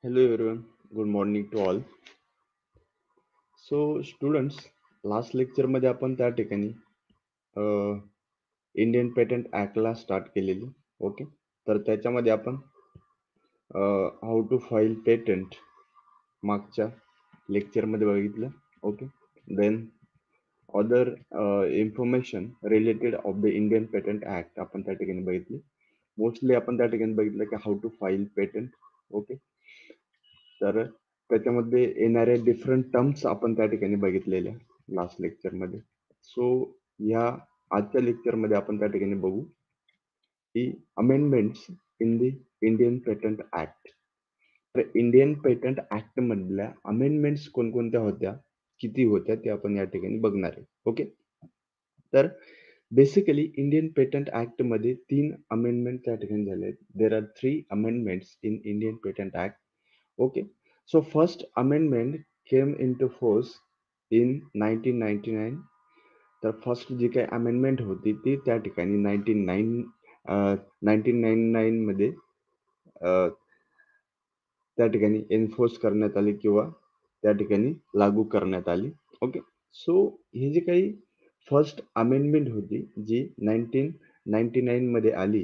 Hello everyone, good morning to all. So students, last lecture मध्ये आपण त्या ठिकाणी इंडियन पेटंट ऍक्टला स्टार्ट केलेली. ओके, तर त्याच्यामध्ये आपण हाऊ टू फाईल पेटंट मागच्या लेक्चरमध्ये बघितलं. Okay, then other information related of the Indian patent act आपण त्या ठिकाणी बघितली. मोस्टली आपण त्या ठिकाणी बघितलं की how to file patent. Okay, तर त्याच्यामध्ये येणाऱ्या डिफरंट टर्म्स आपण त्या ठिकाणी बघितलेल्या लास्ट लेक्चरमध्ये. सो ह्या आजच्या लेक्चरमध्ये आपण त्या ठिकाणी बघू की amendments in the Indian patent act. तर इंडियन पेटंट ऍक्ट मधल्या अमेंडमेंट्स कोणकोणत्या होत्या, किती होत्या, ते आपण या ठिकाणी बघणार आहे. ओके, तर बेसिकली इंडियन पेटंट ऍक्ट मध्ये 3 अमेंडमेंट त्या ठिकाणी झाले आहेत. There are 3 amendments in Indian patent act. Okay, so first amendment came into force in 1999. तर फर्स्ट जी काही अमेंडमेंट होती ती त्या ठिकाणी 1999 मध्ये त्या ठिकाणी एन्फोर्स करण्यात आली किंवा त्या ठिकाणी लागू करण्यात आली. ओके, सो ही जी काही फर्स्ट अमेंडमेंट होती जी 1999 मध्ये आली,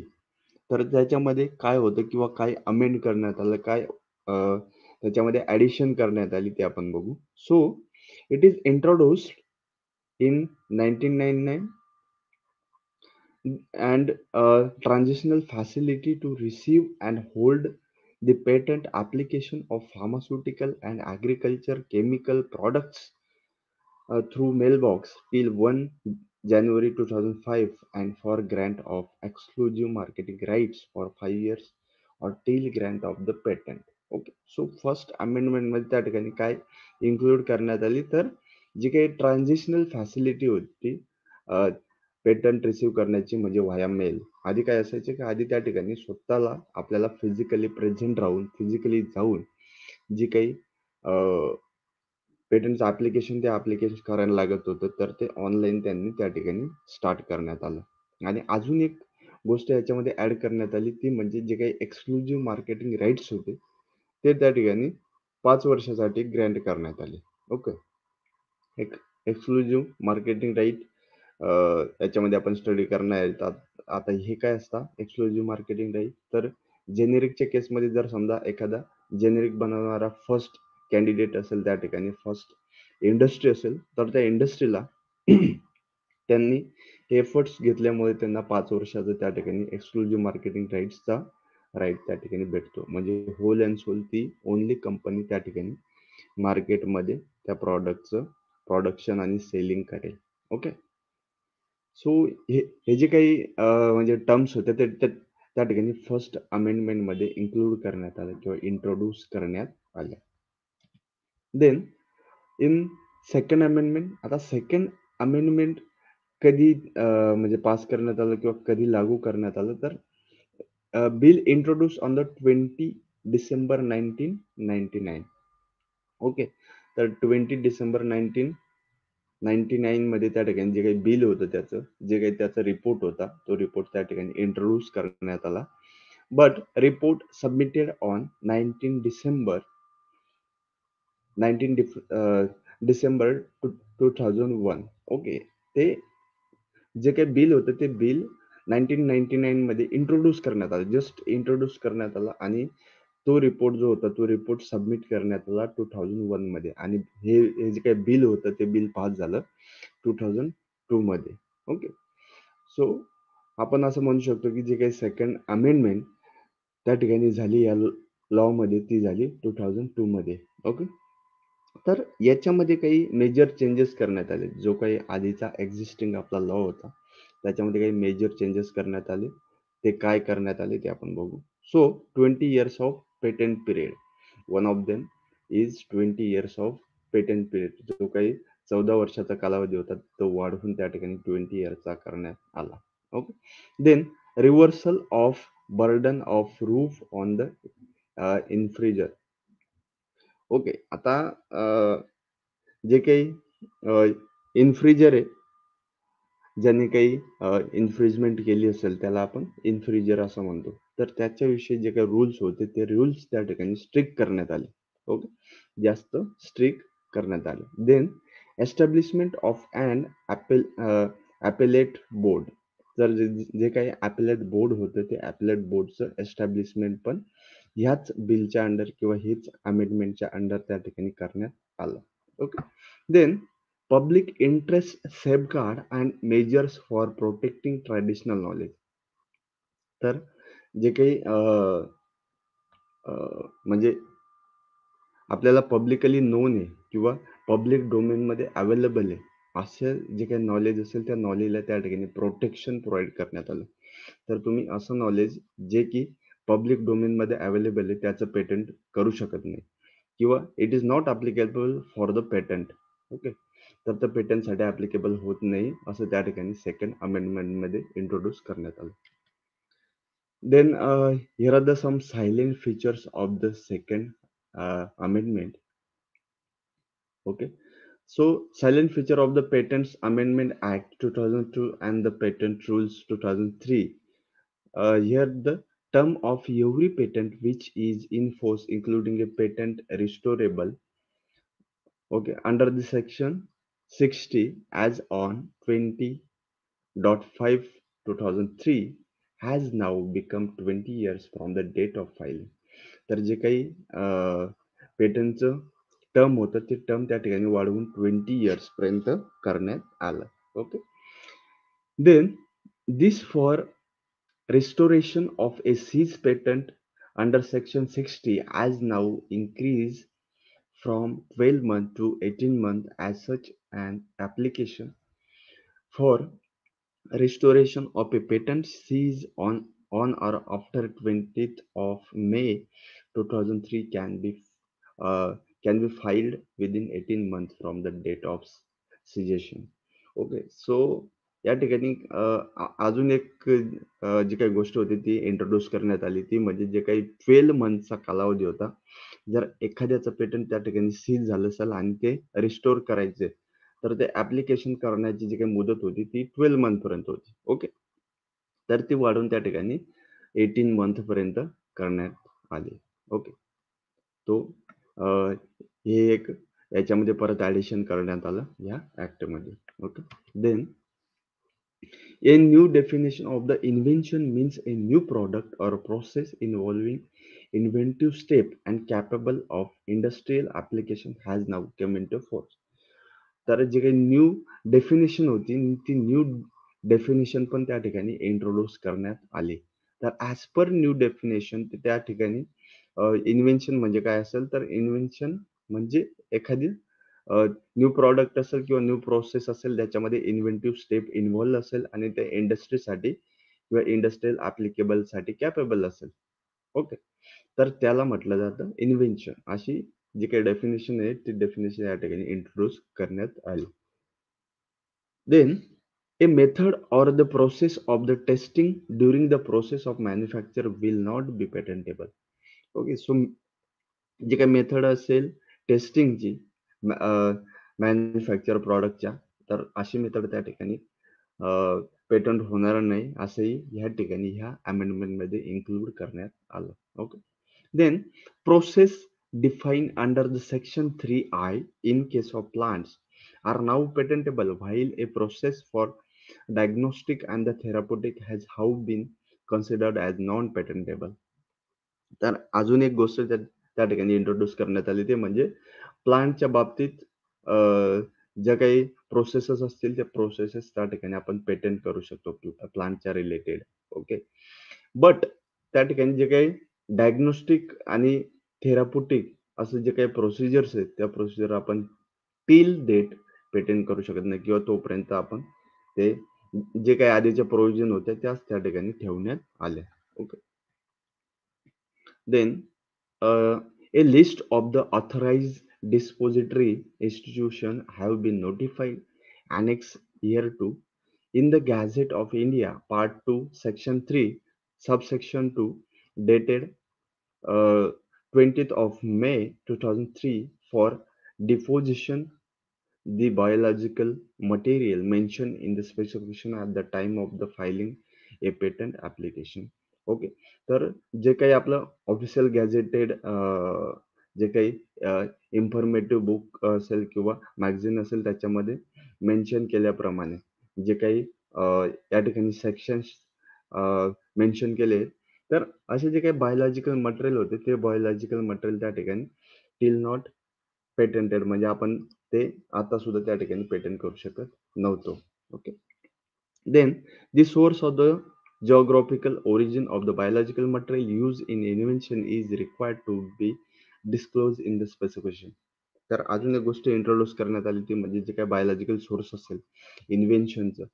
तर त्याच्यामध्ये काय होतं किंवा काय अमेंड करण्यात आलं, काय त्याच्यामध्ये ऍडिशन करण्यात आली ते आपण बघू. So it is introduced in 1999 and a transitional facility to receive and hold the patent application of pharmaceutical and agriculture chemical products through mailbox till 1 January 2005 and for grant of exclusive marketing rights for 5 years or till grant of the patent. Okay, so first amendment मध्ये त्या ठिकाणी काय include करण्यात आली, तर जी काही ट्रान्झिशनल facility होती patent receive करण्याची, म्हणजे व्हाया मेल. आधी काय असायचे की आधी त्या ठिकाणी स्वतःला आपल्याला फिजिकली प्रेझेंट राहून, फिजिकली जाऊन जी काही पेटंटचं ऍप्लिकेशन ते ऍप्लिकेशन करायला लागत होतं, तर ते ऑनलाईन त्यांनी त्या ठिकाणी स्टार्ट करण्यात आलं. आणि अजून एक गोष्ट याच्यामध्ये ऍड करण्यात आली, ती म्हणजे जे काही एक्सक्लुझिव्ह मार्केटिंग राईट्स होते ते त्या ठिकाणी 5 वर्षासाठी ग्रँट करण्यात आले. ओके, एक एक्सक्लुझिव्ह मार्केटिंग राईट याच्यामध्ये आपण स्टडी करणार आहेत. आता हे काय असतं एक्सक्लुझिव्ह मार्केटिंग राईट, तर जेनेरिकच्या केसमध्ये जर समजा एखादा जेनेरिक बनवणारा फर्स्ट कॅन्डिडेट असेल, त्या ठिकाणी फर्स्ट इंडस्ट्री असेल, तर त्या इंडस्ट्रीला त्यांनी एफर्ट्स घेतल्यामुळे त्यांना 5 वर्षाचं त्या ठिकाणी एक्सक्लुझिव्ह मार्केटिंग राईट्सचा राईट त्या ठिकाणी भेटतो. म्हणजे होल अँड सोल ती ओनली कंपनी त्या ठिकाणी मार्केटमध्ये त्या प्रॉडक्टचं प्रोडक्शन आणि सेलिंग करेल. ओके, सो हे जे काही म्हणजे टर्म्स होते ते त्या ठिकाणी फर्स्ट अमेंडमेंट मध्ये इन्क्लूड करण्यात आलं किंवा इंट्रोड्यूस करण्यात आलं. देन इन सेकंड अमेंडमेंट, आता सेकंड अमेंडमेंट कधी म्हणजे पास करण्यात आलं किंवा कधी लागू करण्यात आलं, तर bill introduce on the 20 December 1999. Okay, तर 20 डिसेंबर 1999 मध्ये त्या ठिकाणी जे काही बिल होतं, त्याचं जे काही त्याचा रिपोर्ट होता, तो रिपोर्ट त्या ठिकाणी इंट्रोड्यूस करण्यात आला. But report submitted on 19 December 2001. Okay, ते जे काही बिल होतं ते बिल 1999 मध्ये इंट्रोड्यूस करण्यात आलं, जस्ट इंट्रोड्यूस करण्यात आला, आणि तो रिपोर्ट जो होता तो रिपोर्ट सबमिट करण्यात आला 2001 मध्ये. आणि हे जे काही बिल होतं ते बिल पास झालं 2002 मध्ये. ओके, सो आपण असं म्हणू शकतो की जे काही सेकंड अमेंडमेंट त्या ठिकाणी झाली या लॉ मध्ये, ती झाली 2002 मध्ये. ओके, तर याच्यामध्ये काही मेजर चेंजेस करण्यात आले. जो काही आधीचा एक्झिस्टिंग आपला लॉ होता त्याच्यामध्ये काही मेजर चेंजेस करण्यात आले. ते काय करण्यात आले ते आपण बघू. So 20 years of patent period, one of them is 20 years of patent period. जो काही 14 वर्षाचा कालावधी होता तो वाढवून त्या ठिकाणी 20 yearचा करण्यात आला. Okay, then reversal of burden of proof on the infringer. Okay, आता जे काही इन्फ्रिजर आहे, ज्यांनी काही इन्फ्रिजमेंट केली असेल त्याला आपण इन्फ्रिजर असं म्हणतो. तर त्याच्याविषयी जे काही रूल्स होते ते रूल्स त्या ठिकाणी स्ट्रिक्ट करण्यात आले. ओके. जास्त स्ट्रिक्ट करण्यात आले. Then establishment of an appellate board. तर जे काही ॲपेलेट बोर्ड होतं ते ॲपेलेट बोर्डचं एस्टॅब्लिशमेंट पण ह्याच बिलच्या अंडर किंवा हेच अमेंडमेंटच्या अंडर त्या ठिकाणी करण्यात आलं. Okay. Then public interest safeguard and measures for protecting traditional knowledge. तर जे काही म्हणजे आपल्याला पब्लिकली नोन आहे किंवा पब्लिक डोमेनमध्ये अवेलेबल आहे, असं जे काही नॉलेज असेल त्या नॉलेजला त्या ठिकाणी प्रोटेक्शन प्रोव्हाइड करण्यात आलं. तर तुम्ही असं नॉलेज जे की पब्लिक डोमेनमध्ये अवेलेबल आहे त्याचं पेटंट करू शकत नाही किंवा it is not applicable for the patent. Okay. तर ते पेटंटसाठी ॲप्लिकेबल होत नाही असं त्या ठिकाणी सेकंड अमेंडमेंटमध्ये इंट्रोड्यूस करण्यात आलं. Then here are the some silent features of the second amendment. Okay. So silent feature of the Patents Amendment Act 2002 and the Patent Rules 2003. Here the term of every patent which is in force, including a patent restorable, okay, under the section 60 as on 20.5 2003 has now become 20 years from the date of filing. तर जे काही पेटंटचं term होतं ते term त्या ठिकाणी वाढवून 20 years पर्यंत करण्यात आलं. Okay. Then this for restoration of a seized patent under section 60 as now increase from 12 months to 18 months. As such an application for restoration of a patent seized on or after 20th of May 2003 uh, can be filed within 18 months from the date of cessation. Okay. So या ठिकाणी अजून एक जी काही गोष्ट होती ती introduce करण्यात आली ती म्हणजे जे काही 12 मंथचा कालावधी होता. जर एखाद्याचं पेटंट त्या ठिकाणी सीज झालं असेल आणि ते रिस्टोर करायचे तर ते ऍप्लिकेशन करण्याची जी काही मुदत होती ती 12 मंथ पर्यंत होती. ओके. तर ती वाढून त्या ठिकाणी 18 मंथ पर्यंत करण्यात आली. ओके. तो हे एक याच्यामध्ये परत ऍडिशन करण्यात आलं या ऍक्टमध्ये. Okay. Then a new definition of the invention means a new product or process involving inventive step and capable of industrial application has now come into force. तर जे काही न्यू डेफिनेशन होती ती न्यू डेफिनेशन पण त्या ठिकाणी introduce करण्यात आली. तर ॲज पर न्यू डेफिनेशन त्या ठिकाणी इन्व्हेन्शन म्हणजे काय असेल तर इन्व्हेन्शन म्हणजे एखादी न्यू प्रॉडक्ट असेल किंवा न्यू प्रोसेस असेल त्याच्यामध्ये इन्व्हेंटिव्ह स्टेप इन्व्हॉल्व असेल आणि ते इंडस्ट्रीसाठी किंवा इंडस्ट्रियल ॲप्लिकेबलसाठी कॅपेबल असेल. ओके. तर त्याला म्हटलं जातं इन्व्हेन्शन. अशी जी काही डेफिनेशन आहे ती डेफिनेशन या ठिकाणी इंट्रोड्यूस करण्यात आली. Then a method or the process of the testing during the process of manufacture will not be patentable. Okay. So जी काही मेथड असेल टेस्टिंगची मॅन्युफॅक्चर प्रॉडक्टच्या तर अशी मेथड त्या ठिकाणी पेटंट होणार नाही असंही ह्या ठिकाणी ह्या अमेंडमेंटमध्ये इन्क्लूड करण्यात आलं. Okay. Then process defined under the section 3I in case of plants are now patentable while a process for diagnostic and the therapeutic has how been considered as non-patentable. तर अजून एक गोष्ट त्या ठिकाणी इंट्रोड्यूस करण्यात आली ते म्हणजे प्लांटच्या बाबतीत ज्या काही प्रोसेसेस असतील त्या प्रोसेसेस त्या ठिकाणी आपण पेटंट करू शकतो प्लांटच्या रिलेटेड. ओके. बट त्या ठिकाणी जे काही डायग्नोस्टिक आणि थेराप्युटिक असं जे काही प्रोसिजर्स आहेत त्या प्रोसिजर आपण टिल डेट पेटंट करू शकत नाही किंवा तोपर्यंत आपण ते जे काही आधीच्या प्रोव्हिजन होत्या त्याच त्या ठिकाणी ठेवण्यात आल्या. Okay. Then a list of the authorized dispository institution have been notified annex here to in the Gazette of India Part 2 Section 3 subsection 2 dated uh, 20th of May 2003 for deposition the biological material mentioned in the specification at the time of the filing a patent application. Okay. तर जे काही आपलं official gazetted जे काही informative book असेल किंवा magazine असेल त्याच्यामध्ये मेन्शन केल्याप्रमाणे जे काही या ठिकाणी सेक्शन्स मेन्शन केले, तर असे जे काही बायोलॉजिकल मटेरियल होते, ते बायोलॉजिकल मटेरियल त्या ठिकाणी टिल नॉट पेटेंटेड म्हणजे आपण ते आता सुद्धा त्या ठिकाणी पेटंट करू शकत नव्हतो. Okay. Then, the source of the geographical origin of the biological material used in invention is required to be disclosed in the specification. तर अजून एक गोष्ट इंट्रोड्यूस करण्यात आली ती म्हणजे जे काही बायोलॉजिकल सोर्स असेल इन्व्हेन्शनचं,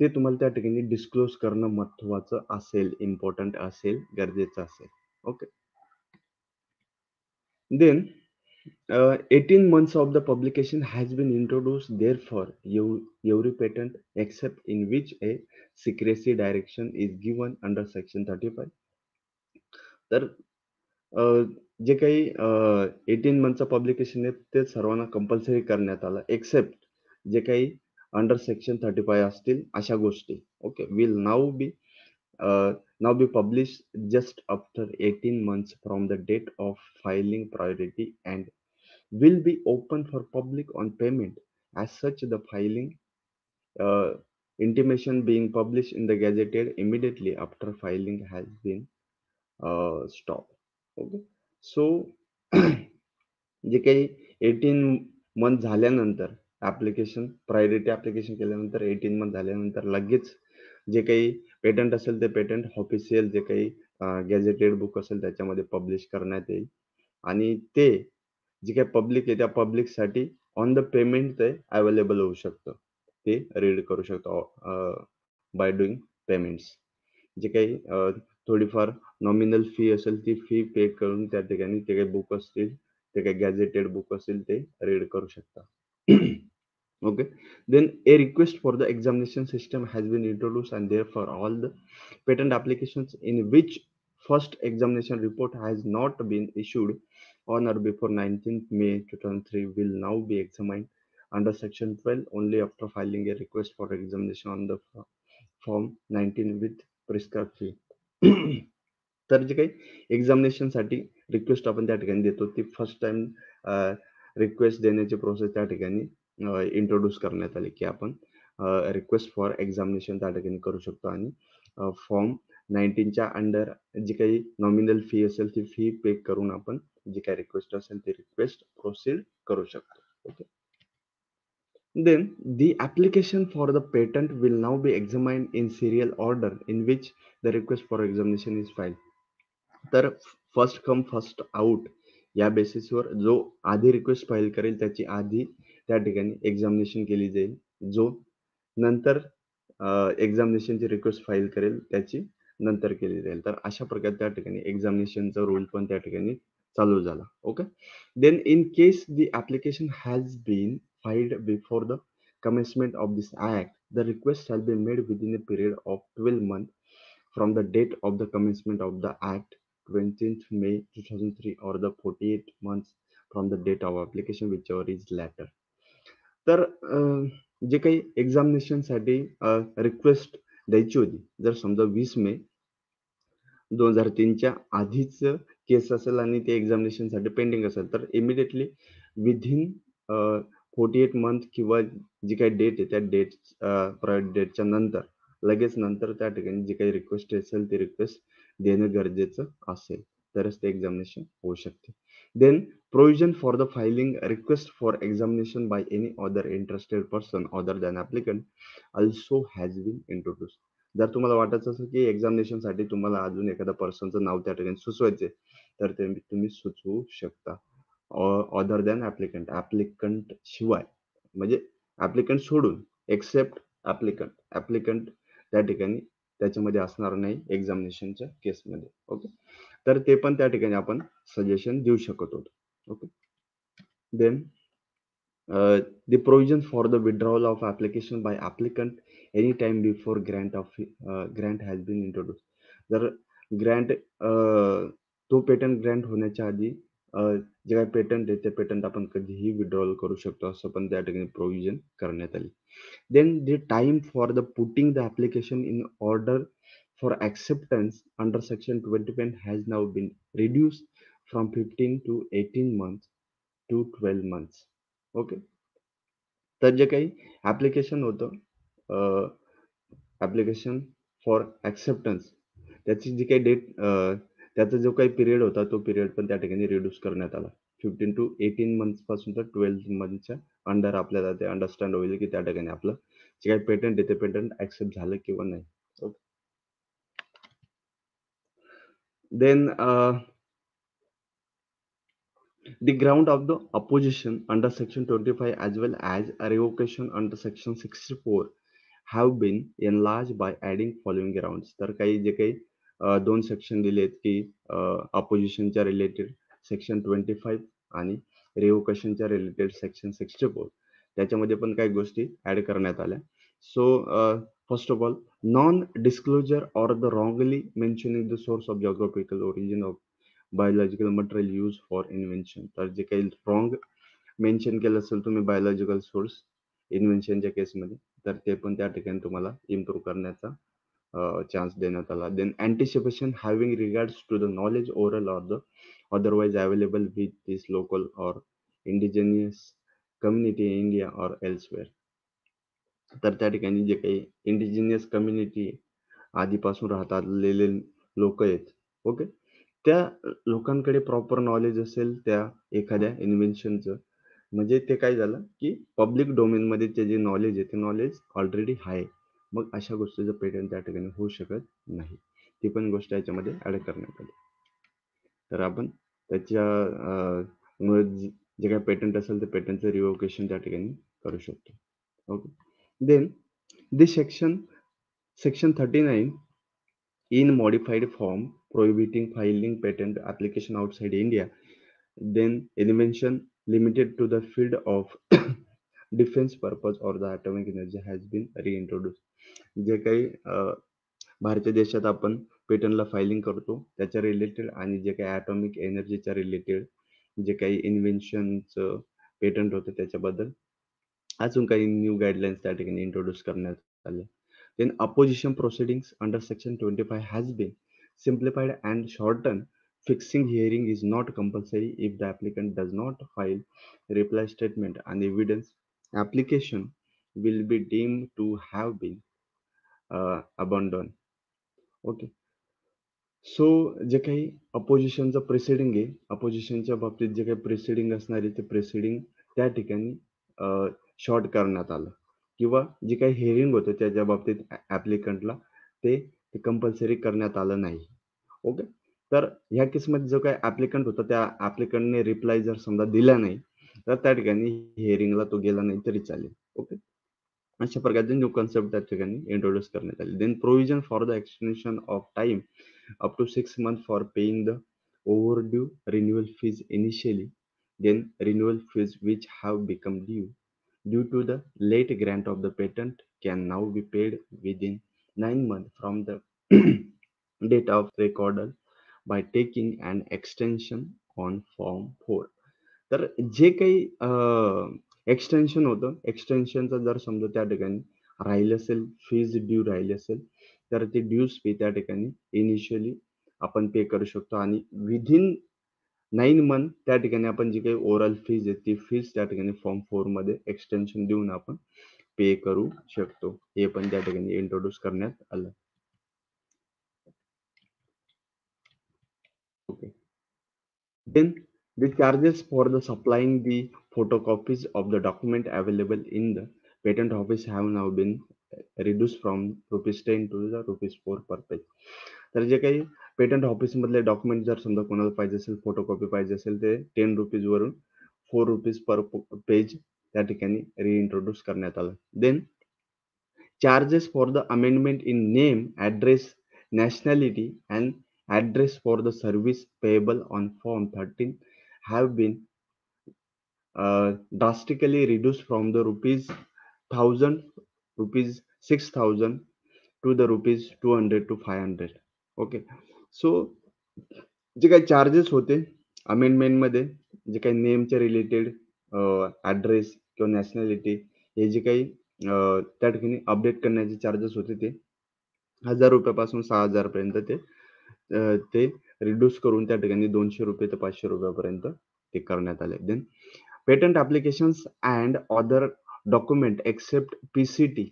ते तुम्हाला त्या ठिकाणी डिस्क्लोज करणं महत्त्वाचं असेल, इम्पॉर्टंट असेल, गरजेचं असेल. Okay. Then 18 months of the publication has been introduced, therefore, every patent except in which a secrecy direction is given under Section 35. तर अ, जे काही 18 मंथचं पब्लिकेशन आहे ते सर्वांना कंपल्सरी करण्यात आलं, एक्सेप्ट जे काही अंडर सेक्शन 35 असतील अशा गोष्टी. Okay. Will now be published just after 18 months from the date of filing priority and will be open for public on payment. As such, the filing uh, intimation being published in the Gazetted immediately after filing has been stopped. Okay. So, जे काही 18 month झाल्यानंतर priority application केल्यानंतर 18 month झाल्यानंतर लगेच जे काही patent असेल ते पेटंट ऑफिशियल जे काही गॅझेटेड बुक असेल त्याच्यामध्ये पब्लिश करण्यात येईल आणि ते जे काही पब्लिक आहे त्या पब्लिकसाठी ऑन द पेमेंट ते अवेलेबल होऊ शकतं. ते रीड करू शकतो बाय डुईंग पेमेंट्स. जे काही थोडीफार नॉमिनल फी असेल ती फी पे करून त्या ठिकाणी ते काही बुक असतील, ते काही गॅझेटेड बुक असेल ते रीड करू शकता. Okay. Then a request for the examination system has been introduced and therefore all the patent applications in which first examination report has not been issued on or before 19th May 2003 will now be examined under section 12 only after filing a request for examination on the form 19 with prescribed fee. तर जे काही एक्झामिनेशनसाठी request आपण त्या ठिकाणी देतो ती first time request देण्याची process त्या ठिकाणी इंट्रोड्यूस करण्यात आली की आपण रिक्वेस्ट फॉर एक्झामिनेशन त्या ठिकाणी करू शकतो आणि फॉर्म 19च्या अंडर जी काही नॉमिनल फी असेल ती फी पे करून आपण जी काही रिक्वेस्ट असेल ती रिक्वेस्ट प्रोसीड करू शकतो. Okay. Then, the application for the patent will now be examined in serial order in which the request for examination is filed. तर फर्स्ट कम फर्स्ट आउट या बेसिसवर जो आधी रिक्वेस्ट फाईल करेल त्याची आधी त्या ठिकाणी एक्झामिनेशन केली जाईल. जो नंतर एक्झामिनेशनची रिक्वेस्ट फाईल करेल त्याची नंतर केली जाईल. तर अशा प्रकारे त्या ठिकाणी एक्झामिनेशनचा रूल पण त्या ठिकाणी चालू झाला. Okay. Then in case the application has been filed before the commencement of this act, the request shall be made within a period of 12 months from the date of the commencement of the act, 20th May 2003, or the 48 months from the date of application, whichever is later. तर जे काही एक्झामिनेशनसाठी request द्यायची होती, जर समजा 20 मे 2003च्या आधीच केस असेल आणि ते एक्झामिनेशनसाठी पेंडिंग असेल, तर इमिडिएटली विथिन 48 मंथ किंवा जी काही डेट आहे त्या प्रायॉर डेटच्या नंतर लगेच नंतर त्या ठिकाणी जी काही रिक्वेस्ट असेल ती रिक्वेस्ट देणं गरजेचं असेल तरच ते एक्झामिनेशन होऊ शकते. Then provision for the filing request for examination by any other interested person other than applicant also has been introduce. जर तुम्हाला वाटत असेल की एक्झामिनेशनसाठी तुम्हाला अजून एखाद्या पर्सनचं नाव त्या ठिकाणी सुचवायचे तर ते तुम्ही सुचवू शकता. अदर दॅन ॲप्लिकंट शिवाय म्हणजे ॲप्लिकंट सोडून एक्सेप्ट ॲप्लिकंट त्या ठिकाणी त्याच्यामध्ये असणार नाही एक्झामिनेशनच्या केसमध्ये. ओके. तर ते पण त्या ठिकाणी आपण सजेशन देऊ शकत होतो. Okay. Then the provision for the withdrawal of application by applicant any time before grant has been introduced. जर ग्रँट तो पेटंट ग्रँट होण्याच्या आधी जे काही पेटंट आहे ते पेटंट आपण कधीही विड्रॉल करू शकतो असं पण त्या ठिकाणी प्रोव्हिजन करण्यात आली. Then the time for the putting the application in order for acceptance under section 25 has now been reduced from 15 to 18 months to 12 months. Okay. तर जे काही ऍप्लिकेशन होतं, ऍप्लिकेशन फॉर ऍक्सेप्टन्स, त्याची जी काही त्याचा जो काही पिरियड होता तो पिरियड पण त्या ठिकाणी रिड्यूस करण्यात आला. 15 टू 18 मंथ्स पासून तर 12 मंथच्या अंडर आपल्याला ते अंडरस्टँड होईल की त्या ठिकाणी आपलं जे काही पेटंट आहे ते पेटंट ऍक्सेप्ट झालं किंवा नाही. Okay. Then the ground of the opposition under section 25 as well as a revocation under section 64 have been enlarged by adding following grounds. तर काही जे काही दोन सेक्शन दिले आहेत की अपोजिशनच्या रिलेटेड सेक्शन 25 आणि रिव्होकेशनच्या रिलेटेड सेक्शन 64, त्याच्यामध्ये पण काही गोष्टी ऍड करण्यात आल्या. So first of all, non disclosure or the wrongly mentioning the source of geographical origin of biological material use for invention. तर जे काही रॉंग मेन्शन केलं असेल तुम्ही बायोलॉजिकल सोर्स इन्व्हेन्शनच्या केसमध्ये, तर ते पण त्या ठिकाणी तुम्हाला इम्प्रूव्ह करण्याचा चान्स देण्यात आला. Then anticipation having regards to the knowledge oral or the otherwise available with this local or indigenous community in India or elsewhere. तर त्या ठिकाणी जे काही इंडिजिनियस कम्युनिटी आधीपासून राहतात आलेले लोक आहेत, ओके, त्या लोकांकडे प्रॉपर नॉलेज असेल त्या एखाद्या इन्व्हेन्शनचं, म्हणजे ते काय झालं की पब्लिक डोमेनमध्ये ते जे नॉलेज आहे ते नॉलेज ऑलरेडी आहे, मग अशा गोष्टीचं पेटंट त्या ठिकाणी होऊ शकत नाही. ती पण गोष्ट याच्यामध्ये ऍड करण्यात आली. तर आपण त्याच्या मुळे जे काही पेटंट असेल ते पेटंटचं रिव्होकेशन त्या ठिकाणी करू शकतो. Okay. Then this section 39 in modified form prohibiting filing patent application outside India, then invention limited to the field of defense purpose or the atomic energy has been reintroduced. जे काही भारतीय देशात आपण पेटंटला फायलिंग करतो त्याच्या रिलेटेड आणि जे काही ॲटॉमिक एनर्जीच्या रिलेटेड जे काही इन्व्हेन्शनचं पेटंट होतं त्याच्याबद्दल अजून काही न्यू गाईडलाईन्स त्या ठिकाणी इंट्रोड्यूस करण्यात आले. Then opposition proceedings under section 25 has been simplified and shortened. Fixing hearing is not compulsory if the applicant does not file reply statement and evidence. Application will be deemed to have been abandoned. Okay. So जे काही अपोजिशनचं preceding आहे, अपोजिशनच्या बाबतीत जे काही preceding असणार आहे ते preceding त्या ठिकाणी शॉर्ट करण्यात आलं, किंवा जे काही हिअरिंग होतं त्याच्या बाबतीत ऍप्लिकंटला ते कंपल्सरी करण्यात आलं नाही. ओके. तर ह्या केसमध्ये जो काही ऍप्लिकंट होता त्या ऍप्लिकंटने रिप्लाय जर समजा दिला नाही तर त्या ठिकाणी हिअरिंगला तो गेला नाही तरी चालेल. ओके. अशा प्रकारचे न्यू कन्सेप्ट त्या ठिकाणी इंट्रोड्यूस करण्यात आले. Then provision for the extension of time up to 6 months for paying the overdue renewal fees initially, then renewal fees which have become due to the late grant of the patent can now be paid within 9 months from the date of recordal by taking an extension on Form 4. तर जे काही extension होतं, एक्सटेन्शनचं जर समजा त्या ठिकाणी राहिलं असेल, फीज ड्यू राहिली असेल, तर ते ड्यूज फी त्या ठिकाणी इनिशियली आपण पे करू शकतो आणि विदिन 9 मंथ त्या ठिकाणी आपण जी काही ओव्हरऑल फीज आहे ती फीज त्या ठिकाणी फॉर्म 4 मध्ये एक्सटेन्शन देऊन आपण पे करू शकतो. हे पण त्या ठिकाणी इंट्रोड्यूस करण्यात आलं. Okay. Then the charges for the supplying the photocopies of the document available in the patent office have now been reduced from ₹10 to the ₹4 per page. तर जे काही पेटंट ऑफिस मधले डॉक्युमेंट जर समजा कोणाला पाहिजे असेल, फोटोकॉपी पाहिजे असेल, ते ₹10 वरून ₹4 पर पेज त्या ठिकाणी रिइंट्रोड्यूस करण्यात आलं. Then charges for the amendment in name, address, nationality and address for the service payable on Form 13 have been drastically reduced from the ₹1,000, ₹6,000 to the ₹200 to 500. Okay. So जे काही चार्जेस होते अमेंडमेंटमध्ये, जे काही नेमच्या related address किंवा nationality हे जे काही त्या ठिकाणी अपडेट करण्याचे चार्जेस होते ते ₹1000 पासून 6,000 पर्यंत ते रिड्यूस करून त्या ठिकाणी ₹200 ते ₹500 पर्यंत ते करण्यात आले. Then patent applications and other document except PCT.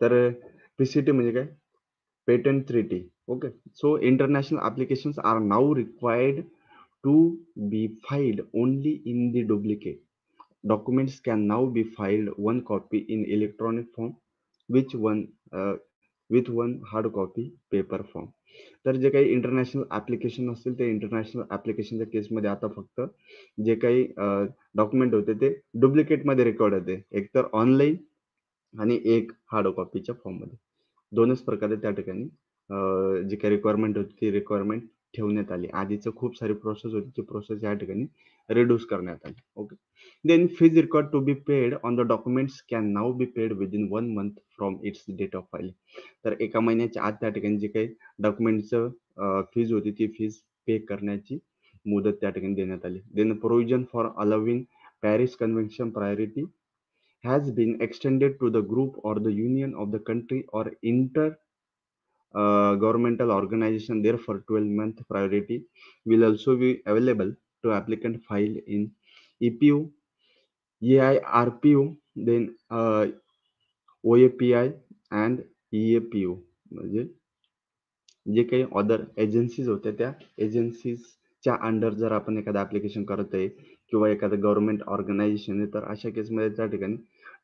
तर पी-सी-टी म्हणजे काय? Patent treaty. Okay. So international applications are now required to be filed only in the duplicate. Documents can now be filed one copy in electronic form which one uh, with one hard copy paper form. तर जे काही international application असतील ते international ॲप्लिकेशनच्या केसमध्ये आता फक्त जे काही डॉक्युमेंट होते ते डुप्लिकेटमध्ये रेकॉर्ड होते. एकतर ऑनलाईन आणि एक हार्ड कॉपीच्या फॉर्ममध्ये. दोनच प्रकारे त्या ठिकाणी जी काही रिक्वायरमेंट होती ती रिक्वायरमेंट ठेवण्यात आली. आधीचं खूप सारी प्रोसेस होती ती प्रोसेस या ठिकाणी रिड्यूस करण्यात आली. Okay. Then fees required to be paid on the documents can now be paid within 1 month from its date of filing. तर एका महिन्याच्या आत त्या ठिकाणी जे काही डॉक्युमेंटचं फीज होती ती फीज पे करण्याची मुदत त्या ठिकाणी देण्यात आली. Then provision for allowing Paris convention priority has been extended to the group or the union of the country or inter governmental organization. Therefore 12-month priority will also be available to applicant file in EPU, EIRPU, then OAPI and EAPU. म्हणजे जे काही other agencies होत्या त्या एजन्सीजच्या under जर आपण एखादं application करत आहे किंवा एखादं गव्हर्नमेंट ऑर्गनायझेशन आहे तर अशा केसमध्ये त्या ठिकाणी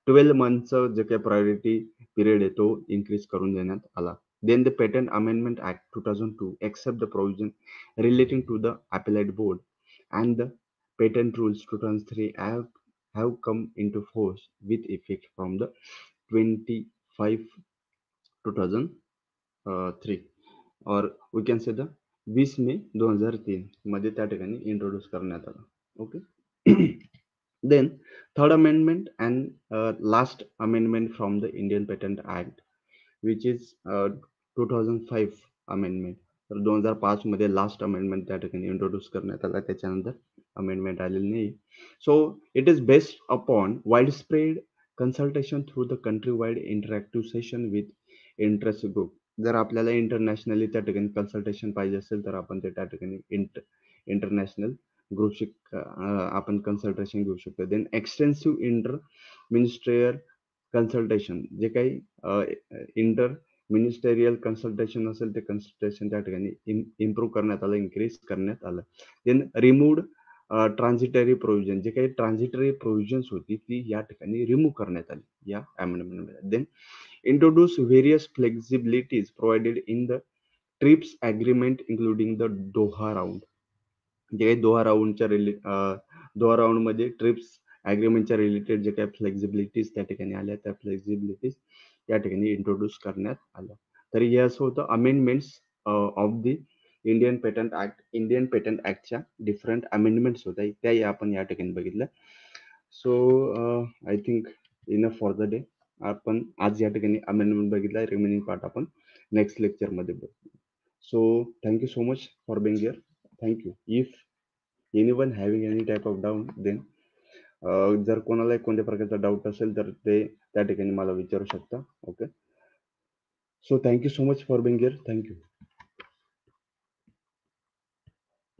12 मंथचं जे काही प्रायोरिटी पिरियड आहे तो इन्क्रीज करून देण्यात आला. Then the Patent Amendment Act 2002 except the provision relating to the appellate board and the patent rules 2003 have come into force with effect from the 25 2003 or we can say the 20 मे 2003 मध्ये त्या ठिकाणी introduce करण्यात आला. Okay. Then third amendment and last amendment from the Indian Patent Act which is 2005 amendment. तर 2005 मध्ये last amendment त्या ठिकाणी introduce करण्यात आला. त्याच्यानंतर अमेंडमेंट आलेली नाही. So it is based upon wide spread consultation through the country wide interactive session with interest group. जर आपल्याला इंटरनॅशनली त्या ठिकाणी कन्सल्टेशन पाहिजे असेल तर आपण ते त्या ठिकाणी इंटरनॅशनल ग्रुपशी आपण कन्सल्टेशन घेऊ शकतो. Then extensive inter ministerial consultation जे काही इंटर मिनिस्टेरियल कन्सल्टेशन असेल ते कन्सल्टेशन त्या ठिकाणी इम्प्रूव्ह करण्यात आलं, इन्क्रीज करण्यात आलं. देन रिमूव्ड ट्रान्झिटरी प्रोव्हिजन जे काही ट्रान्झिटरी प्रोव्हिजन्स होती ती या ठिकाणी रिमूव्ह करण्यात आली या अमेंडमेंटमध्ये. Then introduce various flexibilities provided in the TRIPS agreement including the Doha round. जे काही दोहा राऊंडमध्ये ट्रिप्स ॲग्रीमेंटच्या रिलेटेड जे काही फ्लेक्झिबिलिटीज त्या ठिकाणी आल्या त्या फ्लेक्झिबिलिटीज या ठिकाणी इंट्रोड्यूस करण्यात आल्या. तर हे असं होतं amendments of the Indian patent act. Indian patent ऍक्टच्या डिफरंट अमेंडमेंट्स होत्या त्याही आपण या ठिकाणी बघितल्या. So I think enough for the day. आपण आज या ठिकाणी अमेंडमेंट बघितला. रिमेनिंग पार्ट आपण नेक्स्ट लेक्चरमध्ये बघू. So thank you so much for being here. Thank you. If anyone having any type of doubt, then जर कोणाला कोणत्या प्रकारचा डाऊट असेल तर ते त्या ठिकाणी मला विचारू शकता. Okay. So thank you so much for being here. Thank you.